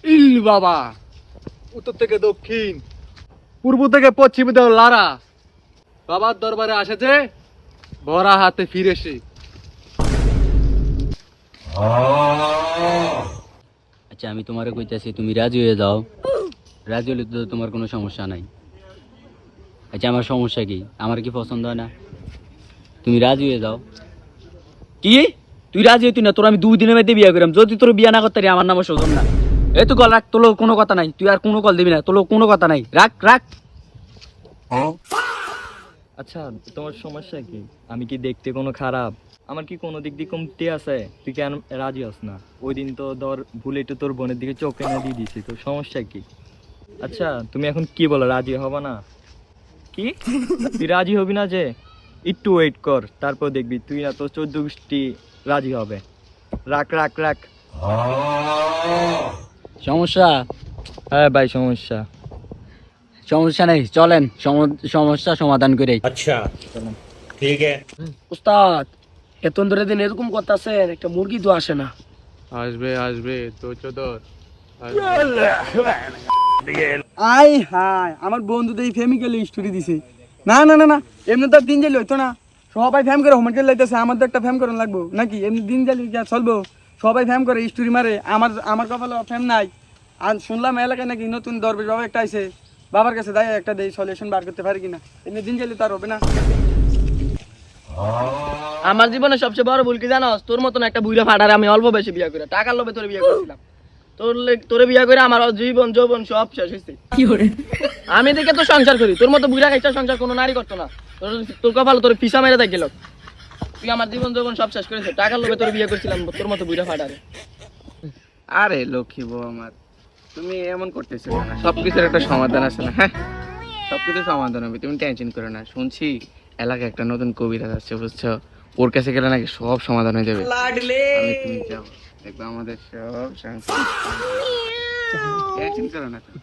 ইল বাবা, উত্তর থেকে দক্ষিণ, পূর্ব থেকে পশ্চিমে দেও লারা, বাবার দরবারে আসেছে ভরা হাতে ফিরেছে। আচ্ছা আমি তোমারে কইতাছি তুমি রাজি হয়ে যাও। রাজি হলে তো তোমার কোনো সমস্যা নাই। আচ্ছা আমার সমস্যা কি? আমার কি পছন্দ হয় না? তুমি রাজি হয়ে যাও। কি? তুই রাজি হইতি না? তোর আমি 2 দিনের মধ্যে বিয়ে করাম। যদি তোর বিয়ে না করতে পারি, আমার নাম সৌজন না। এই তুই কল রাখ, তোর কোনো কথা নাই। তুই আর কোনো কল দিবি না, তোর কোনো কথা নাই। রাখ রাখ। আচ্ছা তোমার সমস্যা কি? আমি কি দেখতে কোনো খারাপ? আমার কি কোনো দিক দিয়ে কমতি আছে? তুই কেন রাজি হস না? ওই দিন তো ধর ভুলে একটু তোর বোনের দিকে চোখ এনে দিয়ে দিছি, তোর সমস্যা কি? আচ্ছা তুমি এখন কি বলো, রাজি হবা না? কি তুই রাজি হবি না? যে একটু ওয়েট কর, তারপর দেখবি তুই না তোর 14 গোষ্ঠী রাজি হবে। রাখ রাখ রাখ। সমস্যা? হ্যাঁ ভাই সমস্যা। সমস্যা নেই, চলেন সমস্যা সমাধান করে। अच्छा ठीक है। উস্তাদ, এতন ধরে দিন এরকম করতেছেন, একটা মুরগি তো আসে না। আসবে আসবে তো চোদর। আই হাই, আমার বন্ধু তো এই ফেমিক্যাল স্টোরি দিছে। না না না না, এমনি তো আর দিন জ্বালি হইতো না। সবাই ফ্যাম করে হোমকেল লাইতেছে, আমার তো একটা ফ্যাম করানো লাগবো নাকি? এমনি দিন জ্বালি কি আর চলবো? সবাই ফ্যাম করে স্টোরি মারে, আমার কপালে ফ্যাম নাই। আর শুনলাম এলাকায় নাকি নতুন দরবেশ বাবা একটা আইছে, বাবার কাছে দায় একটা দেই সলিউশন বার করতে পারি কিনা। এমনি দিন জ্বালি তো আর হবে না। আমার জীবনে সবচেয়ে বড় ভুল কি জানোস? তোর মতন একটা বুইড়া ফাটারে আমি অল্প বেশি বিয়ে করে টাকার লোভে তোরে বিয়ে করেছিলাম। তোরে বিয়ে করে আমার জীবন যৌবন সব শেষ হয়েছে। আমি দেখে তো সংসার করি, তোর মতো বুইড়া খাইছা সংসার কোনো নারী করতো না। তোর কপাল তোর পিসা মেরে দেখ গেল। তুই আমার জীবন যৌবন সব শেষ করেছে, টাকার লোভে তোরে বিয়ে করেছিলাম, তোর মতো বুইড়া ফাটারে। আরে লক্ষ্মী বউ আমার, তুমি এমন করতেছো কেন? সবকিছুর একটা সমাধান আছে না? হ্যাঁ, সবকিছু সমাধান হবে, তুমি টেনশন করো না। শুনছি এলাকায় একটা নতুন কবিতা যাচ্ছে, বুঝছো? ওর কাছে গেলে নাকি সব সমাধান হয়ে যাবে। আমি তুমি যাও, দেখবে আমাদের সব টেনশন করো না তুমি।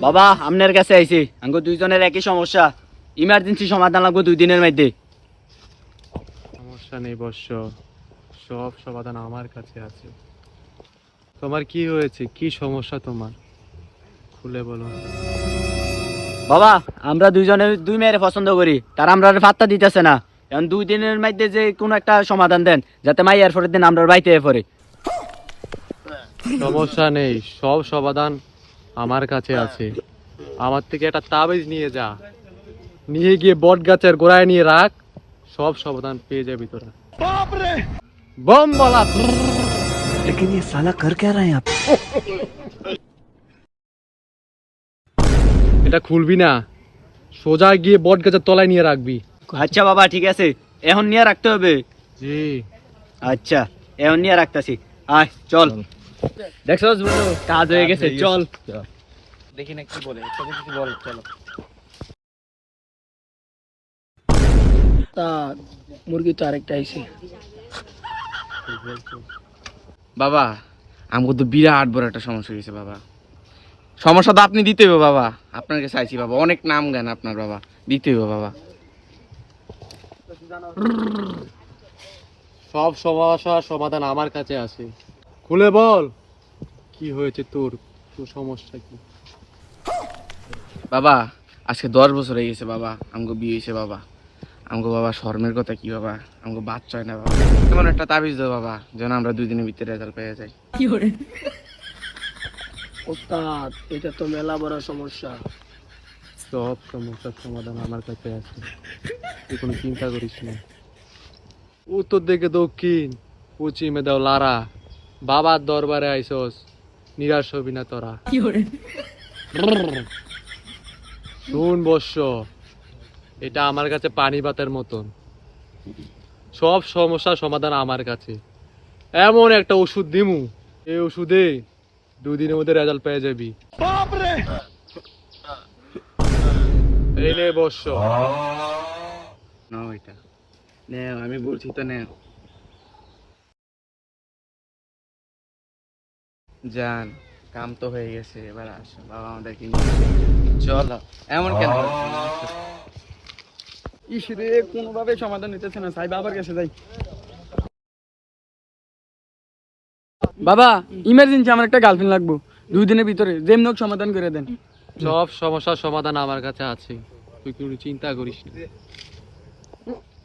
বাবা আপনার কাছে আইছি, আঙ্গো দুইজনের একই সমস্যা, ইমার্জেন্সি সমাধান লাগবে 2 দিনের মধ্যে। সমস্যা নেই বর্ষ, সব সমাধান আমার কাছে আছে। তোমার কি হয়েছে? কি সমস্যা তোমার? খুলে বলো। বাবা আমরা দুইজনের দুই মেয়ের পছন্দ করি, তারা আমরা পাত্তা দিতেছে না। এখন 2 দিনের মধ্যে যে কোনো একটা সমাধান দেন, যাতে মাই এর পরের দিন আমরা বাইতে পড়ে। সমস্যা নেই, সব সমাধান আমার কাছে আছে। আমার থেকে একটা তাবিজ নিয়ে যা, নিয়ে গিয়ে বট গাছের গোড়ায় নিয়ে রাখ, সব সমাধান পেয়ে যাবি তোরা। বম বলা। लेकिन ये साला कर क्या रहा है यहाँ पे? এটা খুলবি না, সোজা গিয়ে বট গাছের তলায় নিয়ে রাখবি। আচ্ছা বাবা ঠিক আছে, এখন নিয়ে রাখতে হবে। জি। আচ্ছা এখন নিয়ে রাখতেছি। আয় চল। দেখছস বন্ধু, কাজ হয়ে গেছে, চল। দেখি না কি বলে, তবে কিছু বল, চলো। তা মুরগি তো আরেকটা আইছে। বাবা আমাকে তো বিরাট বড় একটা সমস্যা হয়েছে বাবা। সমস্যা তো আপনি দিতে হবে বাবা, আপনার কাছে চাইছি বাবা, অনেক নাম জ্ঞান আপনার বাবা, দিতে হবে বাবা। সব সমস্যার সমাধান আমার কাছে আছে। খুলে বল কি হয়েছে তোর, তোর সমস্যা কি? বাবা আজকে 10 বছর হয়ে গেছে বাবা, আমাকে বিয়ে হয়েছে বাবা। আমাকে বাবা শর্মের কথা কি বাবা, আমাকে বাচ্চা হয় না বাবা। এমন একটা তাবিজ দাও বাবা, যেন আমরা 2 দিনের ভিতরে রেজাল্ট পেয়ে যাই। উস্তাদ, এটা তো মেলা বড় সমস্যা। সব সমস্যার সমাধান আমার কাছে আছে, তুই কোনো চিন্তা করিস না। উত্তর দিকে দক্ষিণ, পশ্চিমে দাও লারা, বাবার দরবারে আইসস, নিরাশ হবি না তোরা। শুন বর্ষ, এটা আমার কাছে পানি ভাতের মতন। সব সমস্যার সমাধান আমার কাছে। এমন একটা ওষুধ দিমু, এই ওষুধে 2 দিনের মধ্যে রেজাল্ট পেয়ে যাবি। এই নে বর্ষ। নাও এটা, নেও, আমি বলছি তো নেও। জান কাম তো হয়ে গেছে, এবার আসো বাবা আমাদেরকে নিয়ে চলো। এমন কেন? ইস রে, কোনোভাবে সমাধান নিতেছে না, সাই বাবার কাছে যাই। বাবা, ইমার্জেন্সি আমার একটা গার্লফ্রেন্ড লাগবো, 2 দিনের ভিতরে যেমন হোক সমাধান করে দেন। সব সমস্যার সমাধান আমার কাছে আছে, তুই কোনো চিন্তা করিস না।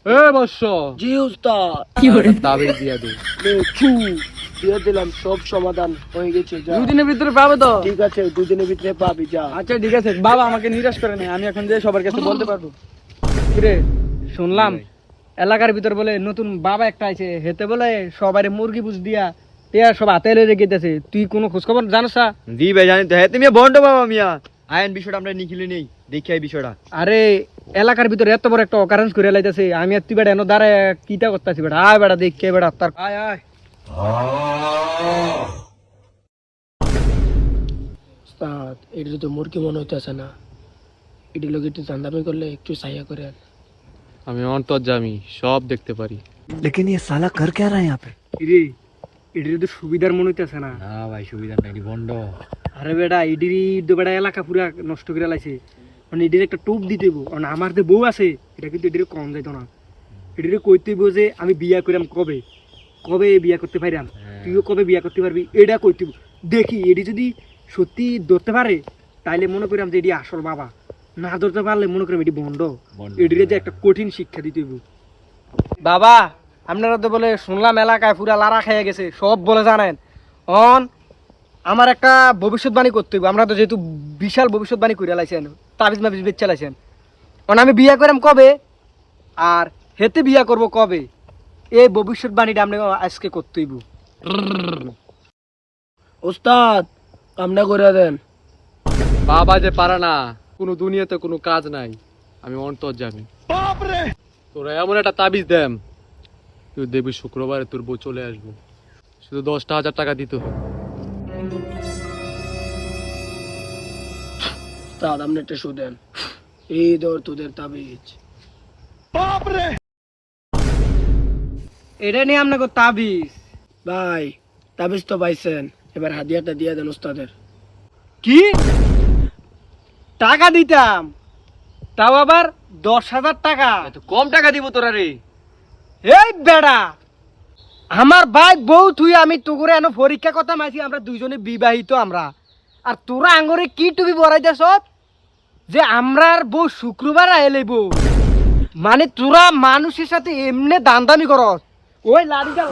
এ বর্ষ, জি উস্তাদ। তাবিজ দিয়া দে। দিয়ে দিলাম, সব সমাধান হয়ে গেছে। 2 দিনের ভিতরে পাবে তো? ঠিক আছে, 2 দিনের ভিতরে পাবি, যা। আচ্ছা ঠিক আছে বাবা, আমাকে নিরাশ করে নেই, আমি এখন যে সবার কাছে বলতে পারবো। কিরে, শুনলাম এলাকার ভিতর বলে নতুন বাবা একটা আছে, হেতে বলে সবারে মুরগি বুঝ দিয়া টিয়া সব হাতে রেখে দিতেছে, তুই কোনো খোঁজ খবর জানোস না? জি ভাই জানি তো, হ্যাঁ তুমি বন্ড বাবা মিয়া আইন বিষয়টা আমরা নিখিলে নেই, দেখি এই বিষয়টা। আরে এলাকার ভিতরে এত বড় একটা অকারেন্স করে লাইতেছে, আমি আর তুই বেটা এনে দাঁড়ায় কিটা করতেছি বেটা, আয় বেটা দেখে বেটা তার আয় আয়। উস্তাদ, এটা তো মুরগি মনে হইতেছে না, এটি লোক একটু জান্দামি করলে একটু সাইয়া করে। আমি অন্তর্যামী, সব দেখতে পারি। लेकिन ये साला कर क्या रहा है यहाँ पे? রে এটির তো সুবিধার মনে হইতেছে না। না ভাই সুবিধা নাই, বন্ড। আরে বেটা এটির তো বেটা এলাকা পুরা নষ্ট করে লাইছে, মানে এটির একটা টোপ দিতে হইব। কারণ আমার যে বউ আছে এটা কিন্তু এটির কম যাইতো না, এটির কইতে হইব যে আমি বিয়া করাম কবে, কবে বিয়া করতে পারিলাম, তুইও কবে বিয়া করতে পারবি, এটা কইতে হইব। দেখি এটি যদি সত্যি ধরতে পারে তাইলে মনে করিলাম যে এটি আসল বাবা, না ধরতে পারলে মনে করিলাম এটি বন্ড। এটির যে একটা কঠিন শিক্ষা দিতে হইব। বাবা, আপনারা তো বলে শুনলাম এলাকায় পুরা লারা খেয়ে গেছে, সব বলে জানেন। অন আমার একটা ভবিষ্যৎবাণী করতে হইব, আমরা তো যেহেতু বিশাল ভবিষ্যৎবাণী করে লাইছেন, তাবিজ মাবিজ বেচে লাইছেন। অন আমি বিয়া করাম কবে আর হেতে বিয়া করব কবে, এই ভবিষ্যৎবাণীটা আপনি আজকে করতে হইব। উস্তাদ, কামনা করে দেন। বাবা যে পারে না, কোনো দুনিয়াতে কোনো কাজ নাই, আমি অন্তর্যামী। তোরা এমন একটা তাবিজ দেম, তুই দেখবি শুক্রবারে তোর বউ চলে আসবো, শুধু 10,000 টাকা দিত। উস্তাদ, আপনি একটা শো দেন, এই ধর তোদের তাবিজ। এটা নিয়ে আপনাকে তাবিজ? ভাই, তাবিজ তো পাইছেন, এবার হাদিয়াটা দিয়ে দেন উস্তাদের। কি টাকা দিতাম, তাও আবার 10,000 টাকা? কম টাকা দিব তোরা রে। এই বেড়া, আমার ভাই বউ তুই আমি তো করে এনো পরীক্ষা কথা মাইছি, আমরা দুইজনে বিবাহিত আমরা, আর তোরা আঙ্গরে কি টুবি বড়াইতেছ যে আমরার বউ শুক্রবার আইলে বউ, মানে তোরা মানুষের সাথে এমনি দান্দামি করস। ওই লাড়িটা